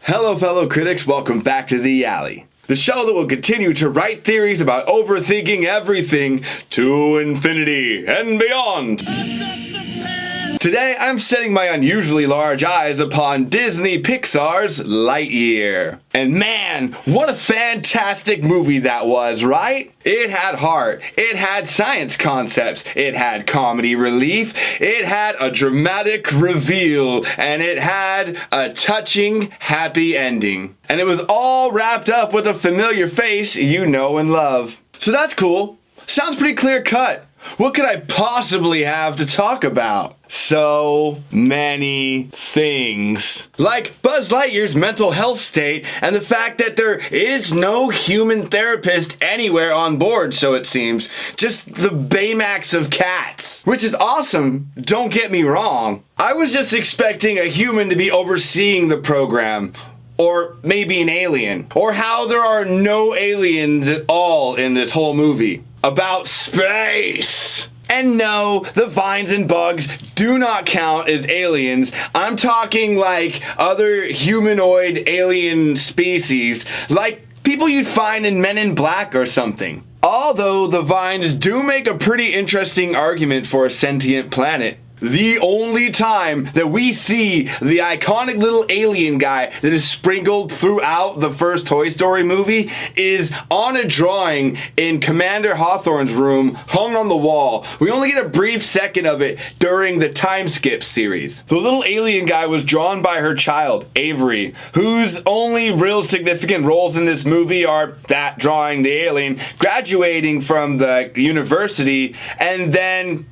Hello fellow critics, welcome back to The Alley, the show that will continue to write theories about overthinking everything to infinity and beyond. Today I'm setting my unusually large eyes upon Disney Pixar's Lightyear. And man, what a fantastic movie that was, right? It had heart, it had science concepts, it had comedy relief, it had a dramatic reveal, and it had a touching, happy ending. And it was all wrapped up with a familiar face you know and love. So that's cool. Sounds pretty clear cut. What could I possibly have to talk about? So many things. Like Buzz Lightyear's mental health state and the fact that there is no human therapist anywhere on board, so it seems. Just the Baymax of cats. Which is awesome, don't get me wrong. I was just expecting a human to be overseeing the program. Or maybe an alien. Or how there are no aliens at all in this whole movie. About space. And no, the vines and bugs do not count as aliens. I'm talking like other humanoid alien species, like people you'd find in Men in Black or something. Although the vines do make a pretty interesting argument for a sentient planet. The only time that we see the iconic little alien guy that is sprinkled throughout the first Toy Story movie is on a drawing in Commander Hawthorne's room hung on the wall. We only get a brief second of it during the time skip series. The little alien guy was drawn by her child, Avery, whose only real significant roles in this movie are that drawing the alien, graduating from the university, and then,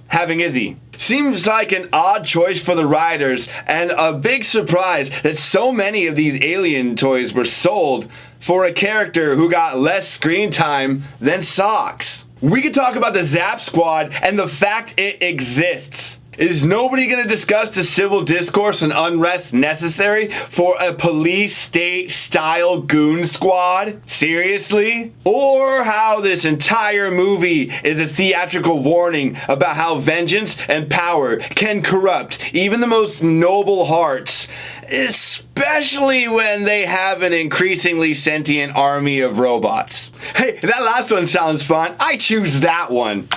having Izzy. Seems like an odd choice for the writers, and a big surprise that so many of these alien toys were sold for a character who got less screen time than socks. We could talk about the Zap Squad and the fact it exists. Is nobody going to discuss the civil discourse and unrest necessary for a police state-style goon squad? Seriously? Or how this entire movie is a theatrical warning about how vengeance and power can corrupt even the most noble hearts, especially when they have an increasingly sentient army of robots. Hey, that last one sounds fun. I choose that one.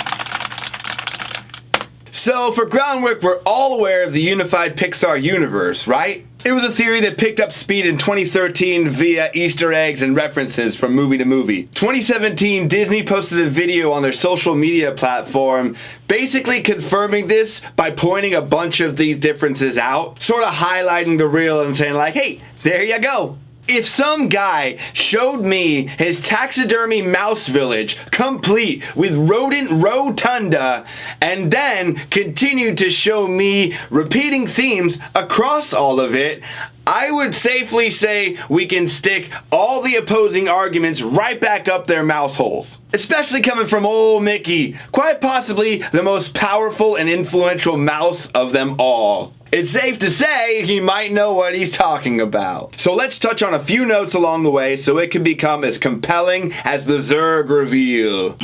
So for groundwork, we're all aware of the unified Pixar Universe, right? It was a theory that picked up speed in 2013 via Easter eggs and references from movie to movie. 2017, Disney posted a video on their social media platform basically confirming this by pointing a bunch of these differences out, sort of highlighting the real and saying like, hey, there you go. If some guy showed me his taxidermy mouse village complete with rodent rotunda and then continued to show me repeating themes across all of it, I would safely say we can stick all the opposing arguments right back up their mouse holes. Especially coming from old Mickey, quite possibly the most powerful and influential mouse of them all. It's safe to say he might know what he's talking about. So let's touch on a few notes along the way so it can become as compelling as the Zurg reveal.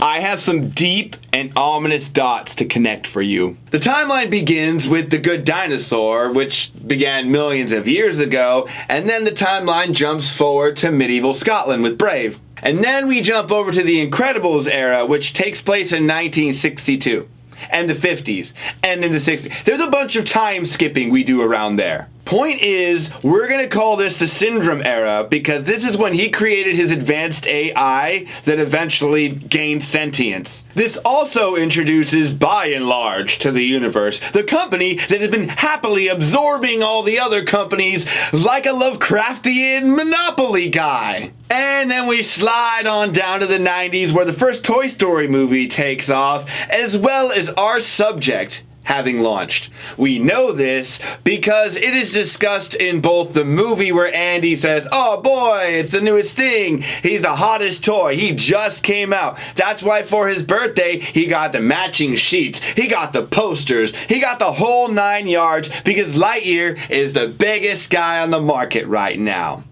I have some deep and ominous dots to connect for you. The timeline begins with The Good Dinosaur, which began millions of years ago, and then the timeline jumps forward to medieval Scotland with Brave. And then we jump over to the Incredibles era, which takes place in 1962, and the 50s, and in the 60s. There's a bunch of time skipping we do around there. Point is, we're going to call this the Syndrome era because this is when he created his advanced AI that eventually gained sentience. This also introduces By and Large to the universe, the company that has been happily absorbing all the other companies like a Lovecraftian Monopoly guy. And then we slide on down to the 90s where the first Toy Story movie takes off, as well as our subject having launched. We know this because it is discussed in both the movie where Andy says, oh boy, it's the newest thing. He's the hottest toy. He just came out. That's why for his birthday, he got the matching sheets. He got the posters. He got the whole 9 yards because Lightyear is the biggest guy on the market right now.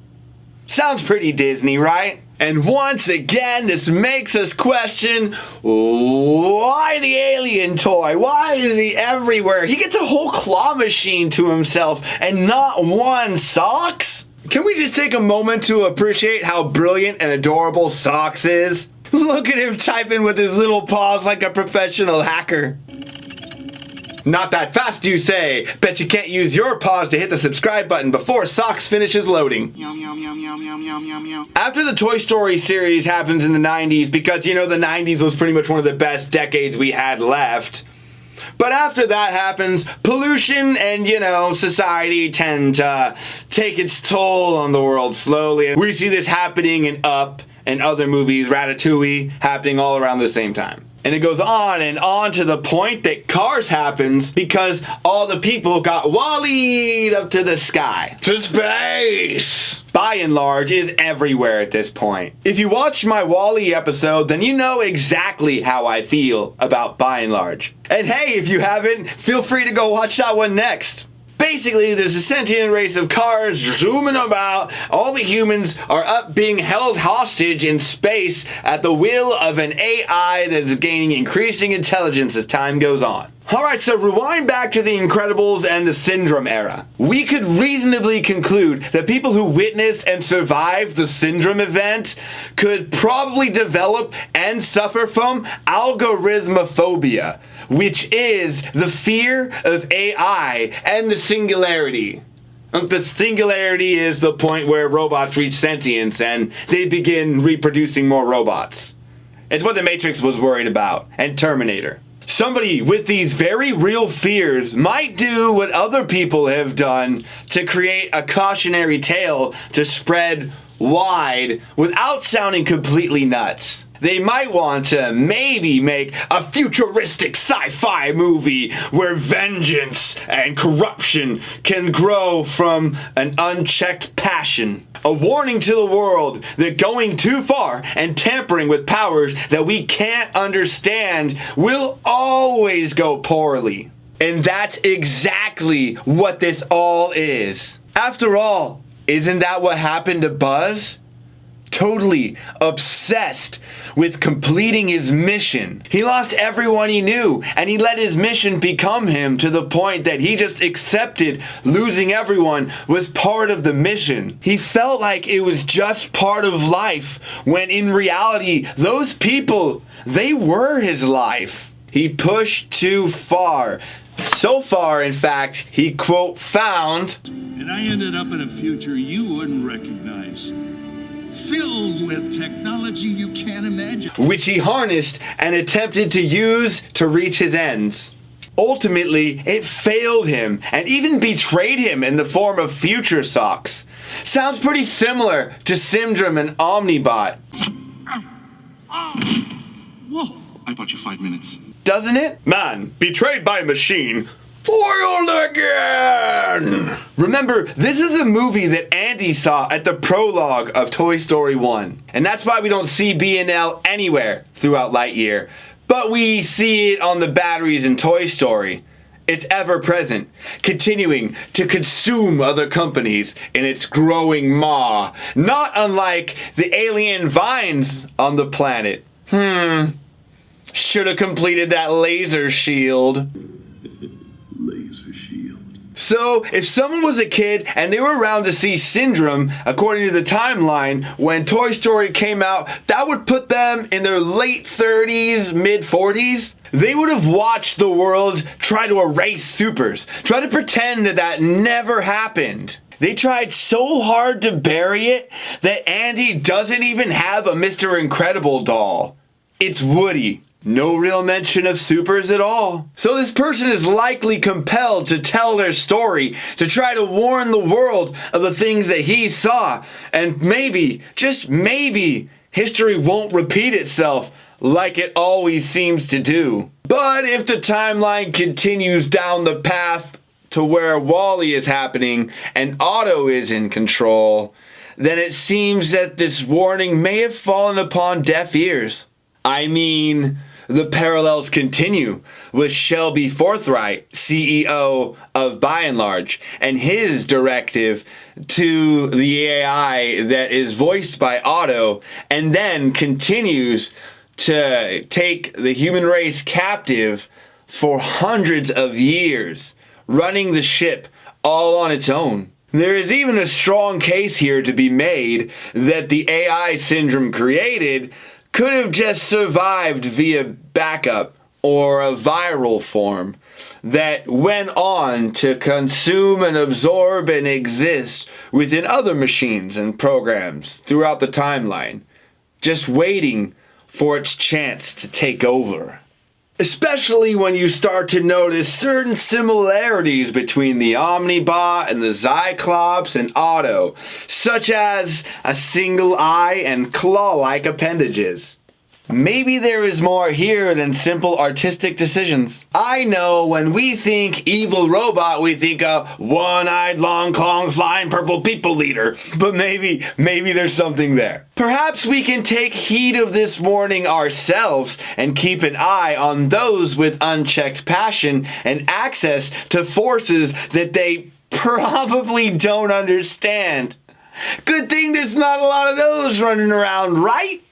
Sounds pretty Disney, right? And once again, this makes us question, why the alien toy? Why is he everywhere? He gets a whole claw machine to himself and not one Socks? Can we just take a moment to appreciate how brilliant and adorable Socks is? Look at him typing with his little paws like a professional hacker. Not that fast, you say? Bet you can't use your paws to hit the subscribe button before Socks finishes loading. After the Toy Story series happens in the 90s, because you know the 90s was pretty much one of the best decades we had left. But after that happens, pollution and, society tend to take its toll on the world slowly. We see this happening in Up and other movies, Ratatouille, happening all around the same time. And it goes on and on to the point that Cars happens because all the people got wallied up to the sky. To space! By and large is everywhere at this point. If you watched my WALL-E episode, then you know exactly how I feel about By and Large. And hey, if you haven't, feel free to go watch that one next. Basically, there's a sentient race of cars zooming about. All the humans are up being held hostage in space at the will of an AI that's gaining increasing intelligence as time goes on. Alright, so rewind back to the Incredibles and the Syndrome era. We could reasonably conclude that people who witnessed and survived the Syndrome event could probably develop and suffer from algorithmophobia, which is the fear of AI and the singularity. The singularity is the point where robots reach sentience and they begin reproducing more robots. It's what the Matrix was worried about, and Terminator. Somebody with these very real fears might do what other people have done to create a cautionary tale to spread wide without sounding completely nuts. They might want to maybe make a futuristic sci-fi movie where vengeance and corruption can grow from an unchecked passion. A warning to the world that going too far and tampering with powers that we can't understand will always go poorly. And that's exactly what this all is. After all, isn't that what happened to Buzz? Totally obsessed with completing his mission. He lost everyone he knew, and he let his mission become him to the point that he just accepted losing everyone was part of the mission. He felt like it was just part of life, when in reality, those people, they were his life. He pushed too far. So far, in fact, he, quote, found... And I ended up in a future you wouldn't recognize. Filled with technology you can't imagine. Which he harnessed and attempted to use to reach his ends. Ultimately, it failed him and even betrayed him in the form of Future Socks. Sounds pretty similar to Syndrome and Omnibot. Whoa, I bought you 5 minutes. Doesn't it? Man, betrayed by a machine. Foiled again! Remember, this is a movie that Andy saw at the prologue of Toy Story 1. And that's why we don't see B&L anywhere throughout Lightyear. But we see it on the batteries in Toy Story. It's ever present, continuing to consume other companies in its growing maw. Not unlike the alien vines on the planet. Should have completed that laser shield. Laser shield. So, if someone was a kid and they were around to see Syndrome, according to the timeline, when Toy Story came out, that would put them in their late 30s, mid 40s. They would have watched the world try to erase supers, try to pretend that that never happened. They tried so hard to bury it that Andy doesn't even have a Mr. Incredible doll. It's Woody. No real mention of supers at all. So this person is likely compelled to tell their story to try to warn the world of the things that he saw. And maybe, just maybe, history won't repeat itself like it always seems to do. But if the timeline continues down the path to where WALL-E is happening and Otto is in control, then it seems that this warning may have fallen upon deaf ears. I mean, The parallels continue with Shelby Forthright, CEO of By and Large, and his directive to the AI that is voiced by Otto, and then continues to take the human race captive for hundreds of years, running the ship all on its own. There is even a strong case here to be made that the AI syndrome created could have just survived via backup or a viral form that went on to consume and absorb and exist within other machines and programs throughout the timeline, just waiting for its chance to take over. Especially when you start to notice certain similarities between the Omnibot and the Cyclops and Otto, such as a single eye and claw-like appendages. Maybe there is more here than simple artistic decisions. I know when we think evil robot, we think of one-eyed, long-clawed, flying purple people leader. But maybe there's something there. Perhaps we can take heed of this warning ourselves and keep an eye on those with unchecked passion and access to forces that they probably don't understand. Good thing there's not a lot of those running around, right?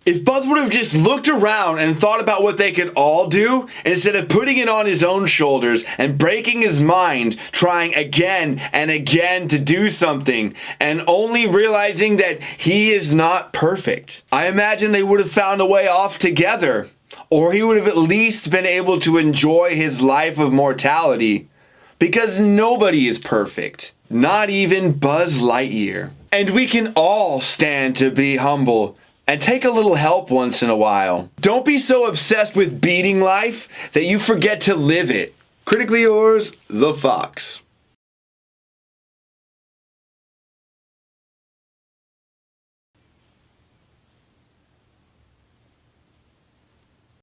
If Buzz would have just looked around and thought about what they could all do, instead of putting it on his own shoulders and breaking his mind, trying again and again to do something, and only realizing that he is not perfect, I imagine they would have found a way off together, or he would have at least been able to enjoy his life of mortality, because nobody is perfect, not even Buzz Lightyear. And we can all stand to be humble and take a little help once in a while. Don't be so obsessed with beating life that you forget to live it. Critically yours, The Fox.